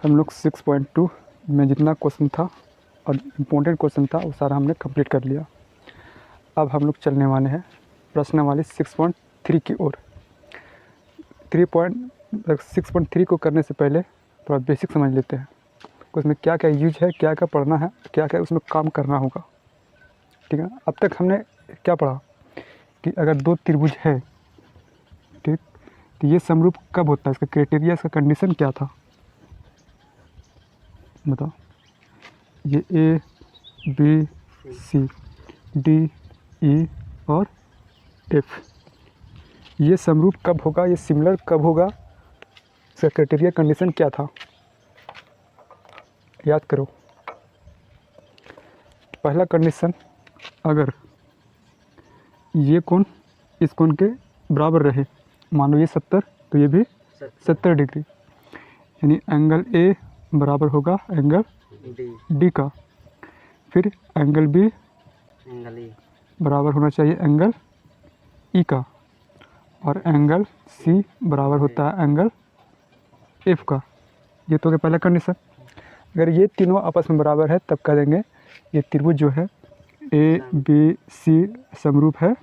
हम लोग 6.2 में जितना क्वेश्चन था और इम्पोर्टेंट क्वेश्चन था वो सारा हमने कंप्लीट कर लिया। अब हम लोग चलने वाले हैं प्रश्नावली 6.3 की ओर। 6.3 को करने से पहले थोड़ा बेसिक समझ लेते हैं कि उसमें क्या क्या यूज है, क्या क्या पढ़ना है, क्या क्या उसमें काम करना होगा। ठीक है, अब तक हमने क्या पढ़ा कि अगर दो त्रिभुज है, ठीक, तो ये समरूप कब होता है, इसका क्राइटेरिया, इसका कंडीशन क्या था, बताओ। ये A B C D E और एफ, ये समरूप कब होगा, ये सिमिलर कब होगा, इसका क्राइटेरिया कंडीशन क्या था, याद करो। पहला कंडीशन, अगर ये कोण इस कोण के बराबर रहे, मान लो ये 70 तो ये भी 70 डिग्री, यानी एंगल ए बराबर होगा एंगल डी का, फिर एंगल बी बराबर होना चाहिए एंगल ई का, और एंगल सी बराबर होता है एंगल एफ का। ये तो हो गया पहला कंडीशन। अगर ये तीनों आपस में बराबर है तब कह देंगे ये त्रिभुज जो है ए बी सी समरूप है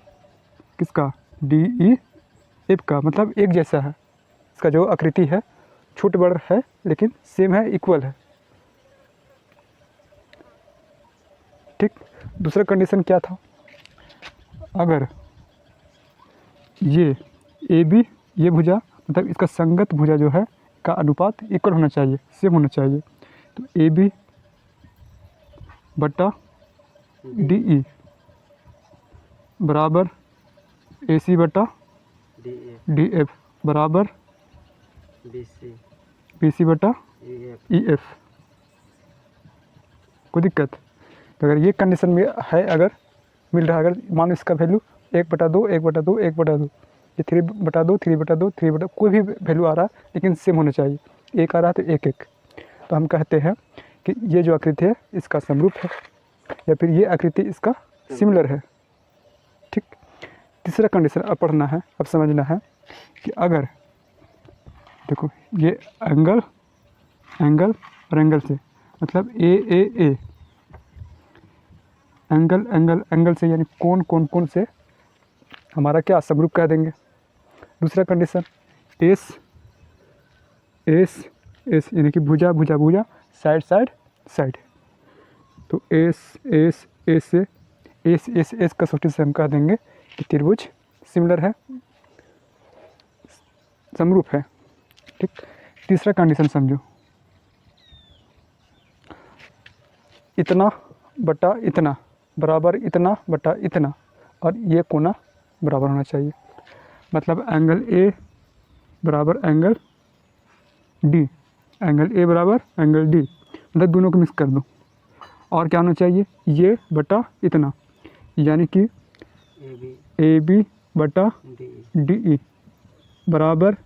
किसका, डी ई एफ का, मतलब एक जैसा है, इसका जो आकृति है छोटे बड़ है लेकिन सेम है, इक्वल है। ठीक, दूसरा कंडीशन क्या था, अगर ये ए बी, ये भुजा मतलब इसका संगत भुजा जो है का अनुपात इक्वल होना चाहिए, सेम होना चाहिए, तो ए बी बट्टा डी ई बराबर ए सी बट्टा डी एफ बराबर बी सी बट्टा ई एफ। कोई दिक्कत, तो अगर ये कंडीशन में है, अगर मिल रहा है, अगर मान इसका वैल्यू 1/2 1/2 1/2, ये 3/2 3/2 3/, कोई भी वैल्यू आ रहा है लेकिन सेम होना चाहिए, एक आ रहा है तो एक एक, तो हम कहते हैं कि ये जो आकृति है इसका समरूप है, या फिर ये आकृति इसका सिमिलर है। ठीक, तीसरा कंडीशन अब पढ़ना है, अब समझना है कि अगर देखो ये एंगल एंगल और एंगल से, मतलब ए एंगल एंगल एंगल से, यानी कोण कोण कोण से हमारा क्या समरूप कह देंगे। दूसरा कंडीशन एस एस एस, यानी कि भुजा भुजा भुजा, साइड साइड साइड, तो एस एस एस से एस एस एस कसौटी से हम कह देंगे कि त्रिभुज सिमिलर है, समरूप है। ठीक, तीसरा कंडीशन समझो, इतना बटा इतना बराबर इतना बटा इतना, और ये कोना बराबर होना चाहिए, मतलब एंगल ए बराबर एंगल डी, एंगल ए बराबर एंगल डी, मतलब दोनों को मिक्स कर दो, और क्या होना चाहिए, ये बटा इतना, यानी कि ए बी बटा डी ई बराबर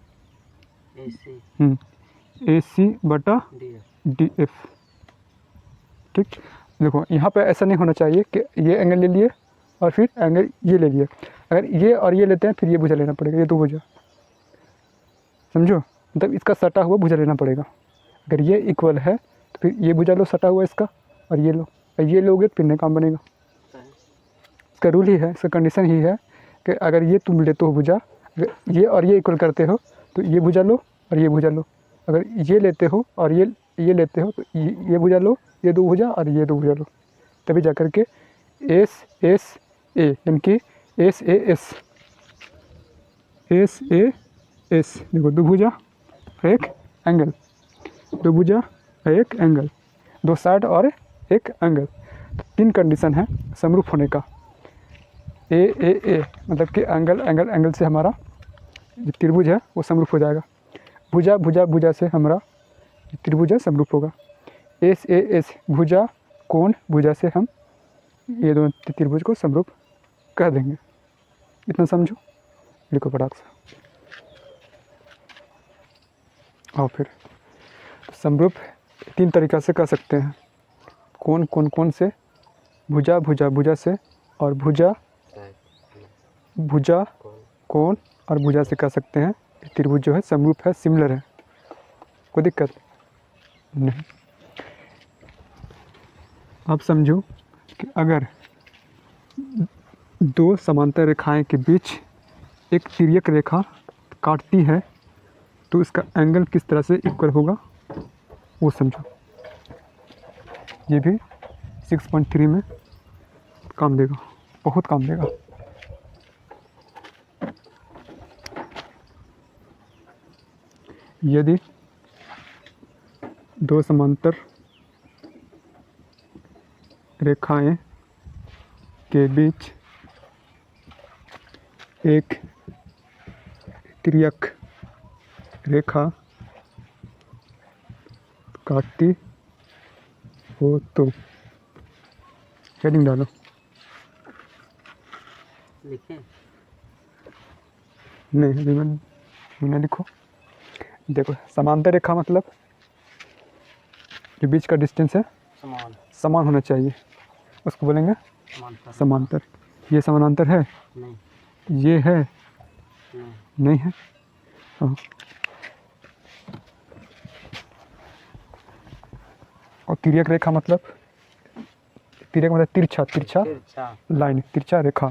ए सी बटा डी एफ। ठीक, देखो यहाँ पे ऐसा नहीं होना चाहिए कि ये एंगल ले लिए और फिर एंगल ये ले लिए, अगर ये और ये लेते हैं फिर ये भुजा लेना पड़ेगा, ये दो भुजा, समझो, मतलब इसका सटा हुआ भुजा लेना पड़ेगा। अगर ये इक्वल है तो फिर ये भुजा लो सटा हुआ इसका, और ये लो, और ये लोगे तो फिर नहीं काम बनेगा। इसका रूल ही है, इसका कंडीशन ही है कि अगर ये तुम लेते हो भुजा, अगर ये और ये इक्वल करते हो तो ये भुजा लो और ये भुजा लो, अगर ये लेते हो और ये लेते हो तो ये भुजा लो, ये दो भुजा और ये दो भुजा लो, तभी जा कर के एस एस ए, यानी कि S A S S A S, देखो दो भुजा एक एंगल, दो भुजा एक एंगल, दो साइड और एक एंगल, तो तीन कंडीशन है समरूप होने का। ए मतलब कि एंगल एंगल एंगल से हमारा जो त्रिभुज है वो समरूप हो जाएगा, भुजा भुजा भुजा से हमारा त्रिभुज है समरूप होगा, एस ए एस भुजा कोण भुजा से हम ये दोनों त्रिभुज को समरूप कह देंगे। इतना समझो, लिखो फटाक से। और फिर समरूप तीन तरीक़ा से कह सकते हैं, कोण कोण कोण से, भुजा भुजा भुजा से, और भुजा भुजा कोण और भुजा से कह सकते हैं त्रिभुज जो है समरूप है, सिमिलर है। कोई दिक्कत, नहीं। अब समझो कि अगर दो समांतर रेखाएं के बीच एक तिर्यक रेखा काटती है तो इसका एंगल किस तरह से इक्वल होगा वो समझो। ये भी 6.3 में काम देगा, बहुत काम देगा। यदि दो समांतर रेखाएं के बीच एक तिर्यक रेखा काटती हो तो हेडिंग डालो। लिखें? नहीं अभी मैं लिखो। देखो समांतर रेखा मतलब जो बीच का डिस्टेंस है समान होना चाहिए, उसको बोलेंगे समांतर। ये समानांतर है? नहीं। ये है? नहीं। नहीं है। हाँ। और तिर्यक रेखा मतलब, तिर्यक मतलब तिरछा, तिरछा लाइन, तिरछा रेखा।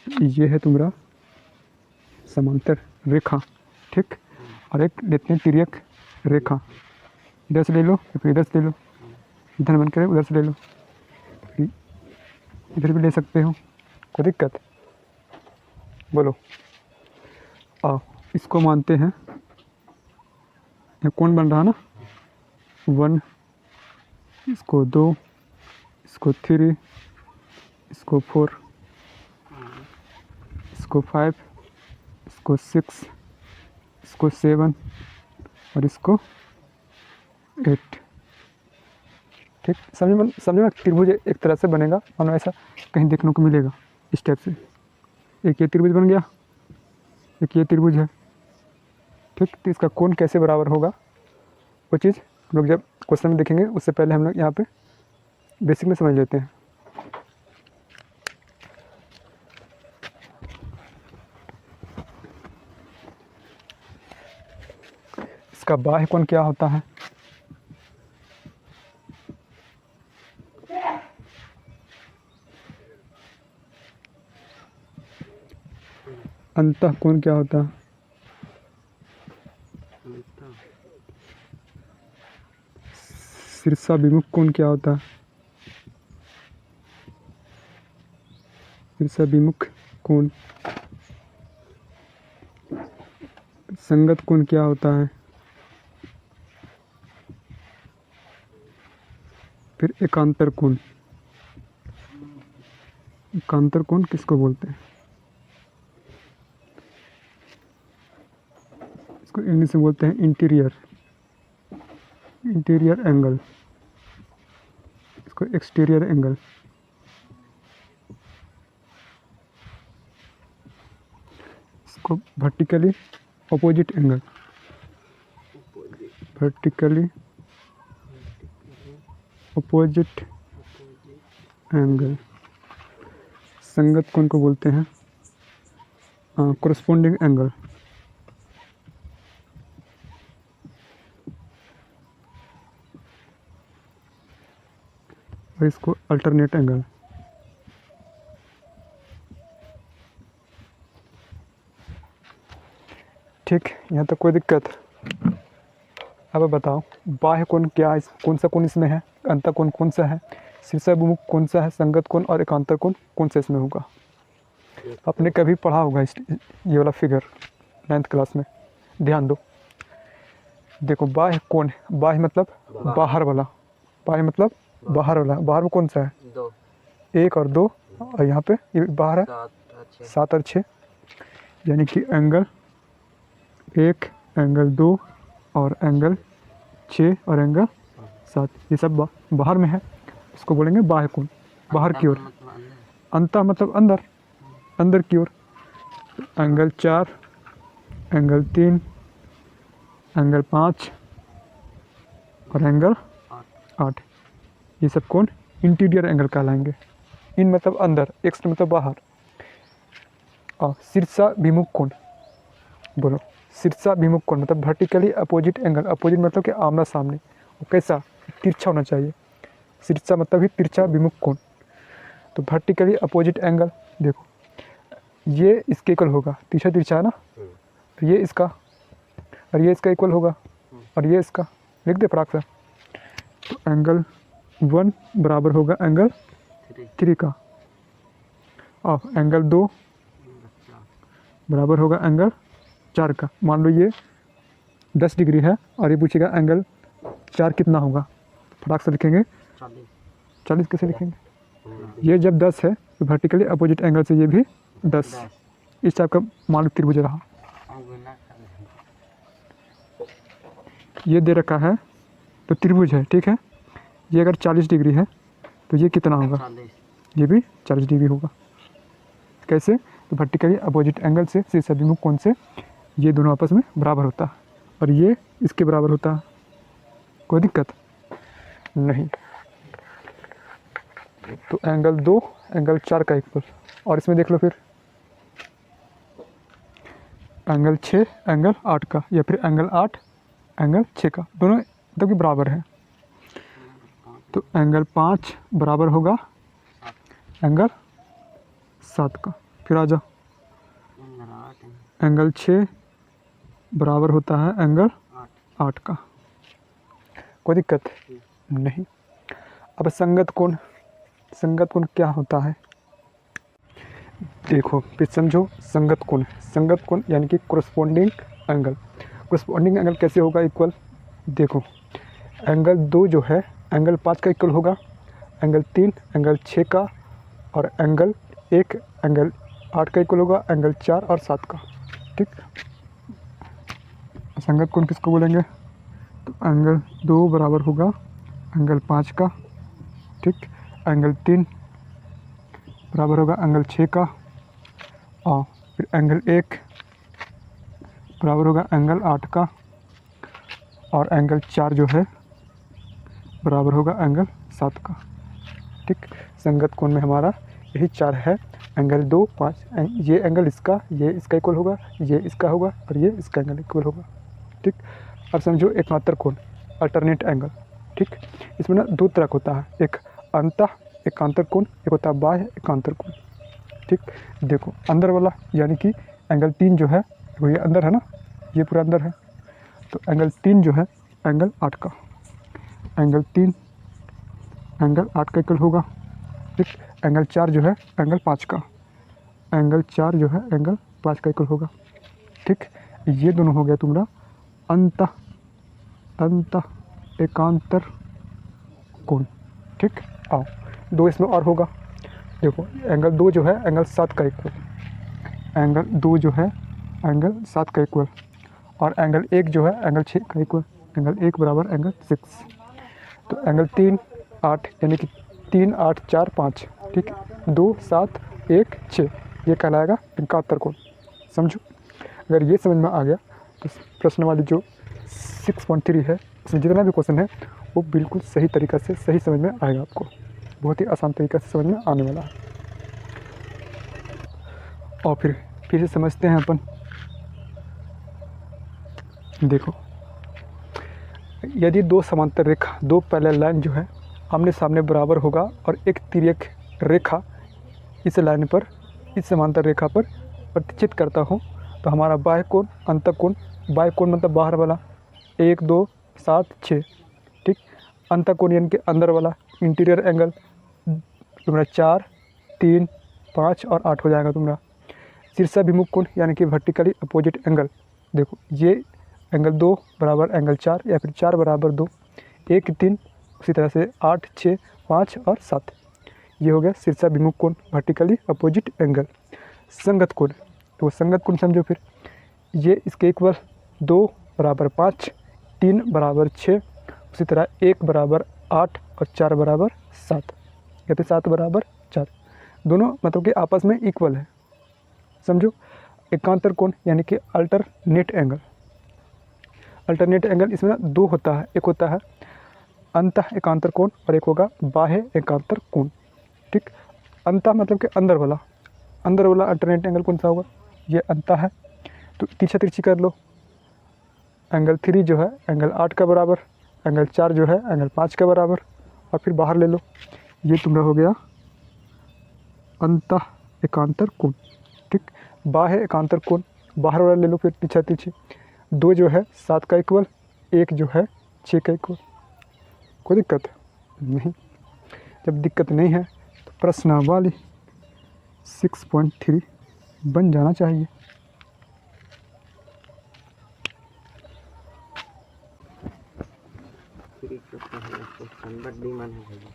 ये है तुम्हारा समांतर रेखा, ठीक। और एक लेते हैं तिर्यक रेखा, इधर से ले लो फिर इधर से ले लो, इधर मन करे उधर से ले लो, फिर इधर भी ले सकते हो, कोई दिक्कत? बोलो। आओ इसको मानते हैं, ये कौन बन रहा ना, 1, इसको 2, इसको 3, इसको 4, इसको 5, इसको 6, इसको 7 और इसको 8, ठीक। समझो ना, त्रिभुज एक तरह से बनेगा, मानो ऐसा कहीं देखने को मिलेगा इस टाइप से। एक ये त्रिभुज बन गया, एक ये त्रिभुज है, ठीक। तो इसका कोण कैसे बराबर होगा वो चीज़ हम लोग जब क्वेश्चन में देखेंगे, उससे पहले हम लोग यहाँ पे बेसिक में समझ लेते हैं। इसका बाह्य कोण क्या होता है? अंतः कोण क्या होता है? शीर्षाभिमुख कोण क्या होता है? शीर्षाभिमुख कोण। संगत कोण क्या होता है? फिर एकांतर कोण। एकांतर कोण किसको बोलते हैं? इसको इंग्लिश में बोलते हैं इंटीरियर एंगल, इसको एक्सटीरियर एंगल। इसको vertically opposite angle, vertically opposite angle. संगत कोण को बोलते हैं कोरस्पोंडिंग एंगल। और इसको अल्टरनेट एंगल। ठीक, यहाँ तक कोई दिक्कत? अब बताओ बाह्य कोण क्या है, कौन सा कोण इसमें है, अंतः कोण कौन सा है, शीर्षाभिमुख कौन सा है, संगत कोण और एकांतर कोण कौन सा इसमें होगा? आपने कभी पढ़ा होगा ये वाला फिगर 9th क्लास में, ध्यान दो। देखो बाह्य कोण, बाह्य मतलब बाहर वाला, बाह्य मतलब बाहर वाला। बाहर में कौन सा है? 2, 1 और 2, और यहाँ पे ये बाहर है 7 और 6, यानी कि एंगल 1, एंगल 2 और एंगल 6 और एंगल 7, ये सब बाहर में है, इसको बोलेंगे बाह्य कोण, बाहर की ओर। अंतः मतलब अंदर, अंदर की ओर। एंगल 4, एंगल 3, एंगल 5 और एंगल 8, ये सब कोण इंटीरियर एंगल कहलाएंगे। इन मतलब अंदर, एक्स मतलब बाहर। और शीर्षाभिमुख कोण, बोलो शीर्षाभिमुख कोण मतलब वर्टिकली अपोजिट एंगल। अपोजिट मतलब कि आमना सामने, वो कैसा, तिरछा होना चाहिए। तिरछा मतलब ही तिरछा विमुख कोण। तो वर्टिकली अपोजिट एंगल देखो, ये इसके इक्वल होगा, तिरछा तिरछा है ना, तो ये इसका और ये इसका इक्वल होगा और ये इसका, लिख दे फटाक से। तो एंगल 1 बराबर होगा एंगल 3 का, और एंगल 2 बराबर होगा एंगल 4 का। मान लो ये 10 डिग्री है और ये पूछेगा एंगल 4 कितना होगा, फटाक से लिखेंगे 40 कैसे लिखेंगे। ये जब 10 है तो वर्टिकली अपोजिट एंगल से ये भी 10, इस टाइप का मान लो त्रिभुज रहा। ये दे रखा है तो त्रिभुज है, ठीक है। ये अगर 40 डिग्री है तो ये कितना होगा, ये भी 40 डिग्री होगा। कैसे, तो वर्टिकली अपोजिट एंगल से शीर्षाभिमुख कोण से ये दोनों आपस में बराबर होता है और ये इसके बराबर होता है। कोई दिक्कत नहीं। तो एंगल 2 एंगल 4 का इक्वल, और इसमें देख लो फिर एंगल 6 एंगल 8 का, या फिर एंगल 8 एंगल 6 का, दोनों मतलब कि बराबर है। तो एंगल 5 बराबर होगा एंगल 7 का। फिर आ जाओ, एंगल 6 बराबर होता है एंगल 8 का। कोई दिक्कत नहीं। अब संगत कोण, संगत कोण क्या होता है देखो, फिर समझो। संगत कोण, संगत कोण यानी कि कोरस्पोंडिंग एंगल। कोरस्पोंडिंग एंगल कैसे होगा इक्वल, देखो एंगल 2 जो है एंगल 5 का इक्वल होगा, एंगल 3 एंगल 6 का, और एंगल 1 एंगल 8 का इक्वल होगा एंगल 4 और 7 का, ठीक। संगत कोण किसको बोलेंगे, तो एंगल 2 बराबर होगा एंगल 5 का, ठीक। एंगल 3 बराबर होगा एंगल 6 का, और फिर एंगल 1 बराबर होगा एंगल 8 का, और एंगल 4 जो है बराबर होगा एंगल 7 का, ठीक। संगत कोण में हमारा यही 4 है, एंगल 2 5, ये एंगल इसका, ये इसका इक्वल होगा, ये इसका होगा और ये इसका एंगल इक्वल होगा, ठीक। अब समझो एकांतर कोण, अल्टरनेट एंगल, ठीक। इसमें ना 2 तरह का होता है, एक अंतः एकांतर कोण, एक होता है बाह्य एकांतर कोण, ठीक। देखो अंदर वाला यानी कि एंगल 3 जो है वो ये अंदर है ना, ये पूरा अंदर है। तो एंगल 3 जो है एंगल 8 का, एंगल 3 एंगल 8 का इक्वल होगा, ठीक। एंगल 4 जो है एंगल 5 का, एंगल 4 जो है एंगल 5 का इक्वल होगा, ठीक। ये दोनों हो गया तुम्हारा अंतः अंतः एकांतर कोण, ठीक। आओ 2 इसमें और होगा, देखो एंगल 2 जो है एंगल 7 का इक्वल, एंगल 2 जो है एंगल 7 का इक्वल, और एंगल 1 जो है एंगल 6 का इक्वल, एंगल 1 बराबर एंगल 6। तो एंगल 3 8 यानी कि 3 8 4 5, ठीक। 2 7 1 6, ये कहलाएगा एकांतर कोण। समझो, अगर ये समझ में आ गया तो प्रश्न वाली जो 6.3 है उसमें जितना भी क्वेश्चन है वो बिल्कुल सही तरीक़ा से सही समझ में आएगा, आपको बहुत ही आसान तरीक़ा से समझ में आने वाला है। और फिर से समझते हैं अपन। देखो यदि 2 समांतर रेखा, 2 पैरेलल लाइन जो है आमने सामने बराबर होगा और एक तिर्यक रेखा इस लाइन पर, इस समांतर रेखा पर प्रतिच्छेद करता हूँ, तो हमारा बाह्य कोण अंतः कोण, बाह्य कोण मतलब बाहर वाला 1 2 7 6, ठीक। अंतः कोण यानी कि अंदर वाला इंटीरियर एंगल तुम्हारा 4 3 5 और 8 हो जाएगा तुम्हारा। शीर्षाभिमुख कोण यानी कि वर्टिकली अपोजिट एंगल, देखो ये एंगल 2 बराबर एंगल 4 या फिर 4 बराबर 2, 1 3, उसी तरह से 8 6 5 और 7, ये हो गया शीर्षाभिमुख कोण वर्टिकली अपोजिट एंगल। संगत कोण, तो संगत कोण समझो फिर, ये इसके इक्वल 2 बराबर 5, 3 बराबर 6, उसी तरह 1 बराबर 8 और 4 बराबर 7 या फिर 7 बराबर 4, दोनों मतलब कि आपस में इक्वल है। समझो एकांतर कोण यानी कि अल्टरनेट एंगल, अल्टरनेट एंगल इसमें 2 होता है, एक होता है अंतः एकांतर कोण और एक होगा बाह्य एकांतर कोण, ठीक। अंतः मतलब कि अंदर वाला अल्टरनेट एंगल कौन सा होगा, ये अंतः है। तो तिरछा तिरछी कर लो, एंगल 3 जो है एंगल 8 का बराबर, एंगल 4 जो है एंगल 5 के बराबर, और फिर बाहर ले लो, ये तुम्हारा हो गया अंतः एकांतर कोण, ठीक। बाह्य एकांतर कोण बाहर वाला ले लो, फिर पीछे पीछे 2 जो है 7 का इक्वल, 1 जो है 6 का इक्वल। कोई दिक्कत नहीं? जब दिक्कत नहीं है तो प्रश्नावली 6.3 बन जाना चाहिए। नंबर डी मन है भैया।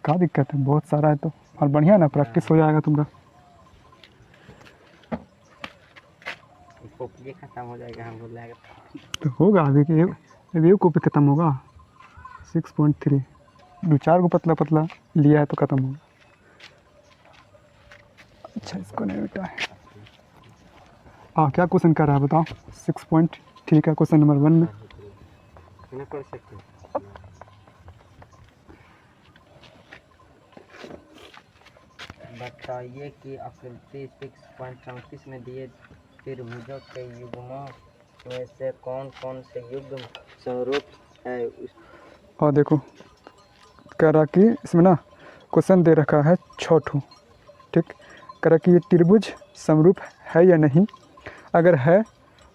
क्या दिक्कत है? बहुत सारा है तो, और बढ़िया ना, प्रैक्टिस हो जाएगा तुम्हारा। कॉपी खत्म हो जाएगा, हम बोल जाएगा तो होगा अभी कि अभी कॉपी ख़त्म होगा। 6.3 2-4 को पतला पतला लिया है तो ख़त्म होगा। अच्छा, इसको नहीं बेटा है। हाँ, क्या क्वेश्चन कर रहा है बताओ? 6.3 का क्वेश्चन नंबर 1 में नहीं कर सकते। बताइए कि आकृति 6.34 में दिए त्रिभुजों के युग्मों में से कौन कौन से युग्म समरूप है। और देखो कह रहा कि इसमें ना क्वेश्चन दे रखा है 6 ठो, ठीक। कह रहा कि ये त्रिभुज समरूप है या नहीं, अगर है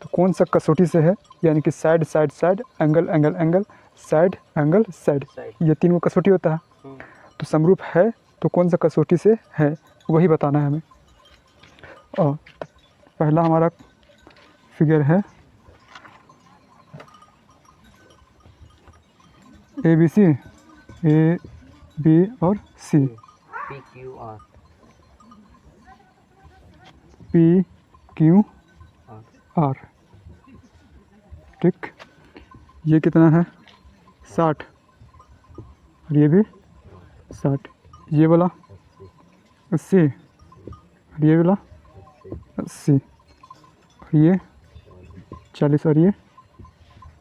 तो कौन सा कसौटी से है, यानी कि side side side, angle angle angle, side angle side, ये 3 कसौटी होता है। तो समरूप है तो कौन सा कसौटी से है, वही बताना है हमें। और पहला हमारा फिगर है ABC, A B और C, PQR PQR, ठीक। ये कितना है? 60, और ये भी 60, ये वाला 80, और ये वाला 80, और ये 40, और ये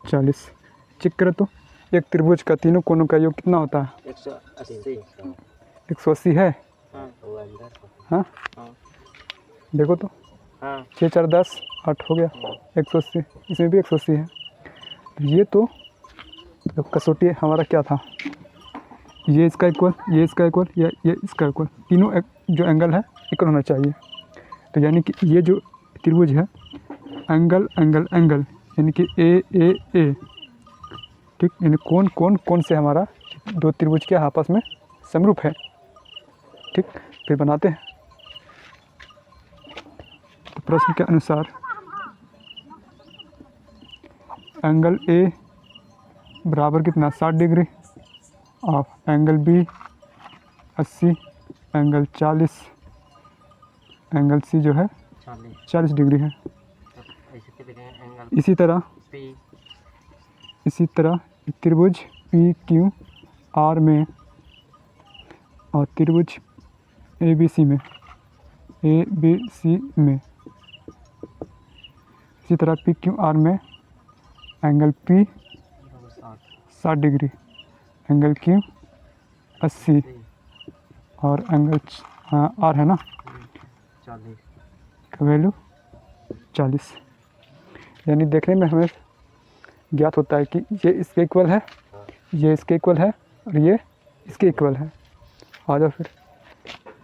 40। चेक करो तो एक त्रिभुज का तीनों कोनों का योग कितना होता है? 180। 180 है। हाँ, देखो तो, 6 4 10 8 हो गया 180, इसमें भी 180 है। तो ये तो कसौटी हमारा क्या था? ये इसका इक्वल, ये इसका इक्वल, या ये इसका इक्वल, तीनों जो एंगल है इक्वल होना चाहिए। तो यानी कि ये जो त्रिभुज है एंगल एंगल एंगल, यानी कि ए, ठीक। यानी कौन कौन कौन से हमारा 2 त्रिभुज के आपस में समरूप है, ठीक। फिर बनाते हैं। तो प्रश्न के अनुसार एंगल ए बराबर कितना? 60 डिग्री, और angle b 80, angle 40, angle c जो है 40 डिग्री है। इसी तरह त्रिभुज PQR में और त्रिभुज ABC में, इसी तरह PQR में angle P 60 degree, angle Q 80, और एंगल R है ना 40 का वैल्यू 40। यानी देखने में हमें ज्ञात होता है कि ये इसके इक्वल है, ये इसके इक्वल है, और ये इसके इक्वल है। आ जाओ फिर।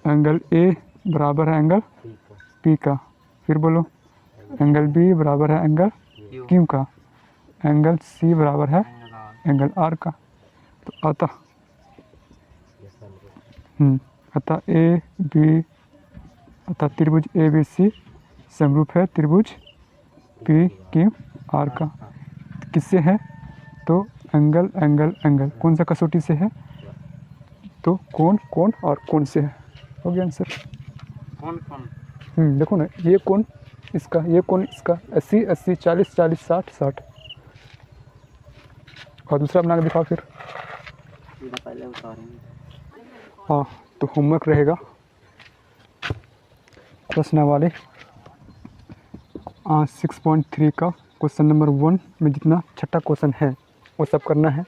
एंगल A बराबर है एंगल P का, फिर बोलो एंगल B बराबर है एंगल Q का, एंगल C बराबर है एंगल R का। तो अतः त्रिभुज ABC समरूप है त्रिभुज PQR का। किससे है? तो एंगल एंगल एंगल, कौन सा कसौटी से है? तो कौन कौन और कौन से है। हो गया आंसर। देखो ना, ये कौन इसका, ये कौन इसका, 80 80 40 40 60 60। और दूसरा बना के दिखाओ फिर। हाँ, तो होमवर्क रहेगा प्रश्नावली 6.3 का क्वेश्चन नंबर 1 में जितना छठा क्वेश्चन है वो सब करना है,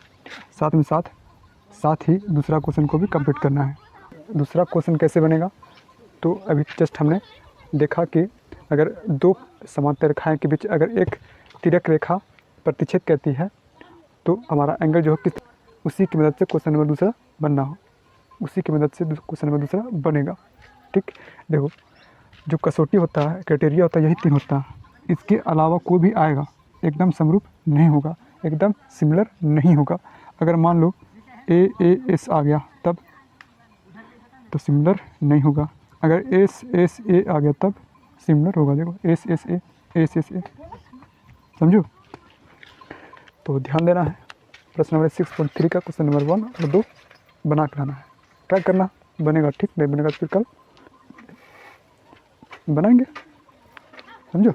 साथ ही दूसरा क्वेश्चन को भी कंप्लीट करना है। दूसरा क्वेश्चन कैसे बनेगा? तो अभी जस्ट हमने देखा कि अगर 2 समांतर रेखाएं के बीच अगर एक तिर्यक रेखा प्रतिच्छेद करती है तो हमारा एंगल जो है किस, उसी की मदद से क्वेश्चन नंबर दूसरा बनना हो, उसी की मदद से क्वेश्चन नंबर दूसरा बनेगा। ठीक, देखो जो कसौटी होता है, क्राइटेरिया होता है, यही 3 होता है। इसके अलावा कोई भी आएगा एकदम समरूप नहीं होगा, एकदम सिमिलर नहीं होगा। अगर मान लो AAS आ गया तब तो सिमिलर नहीं होगा, अगर SSA आ गया तब सिमिलर होगा। देखो SSA, समझो। तो ध्यान देना है, प्रश्न नंबर 6.3 का क्वेश्चन नंबर 1 और 2 बना के लाना है, ट्राई करना, बनेगा ठीक, नहीं बनेगा तो फिर कल बनाएंगे, समझो।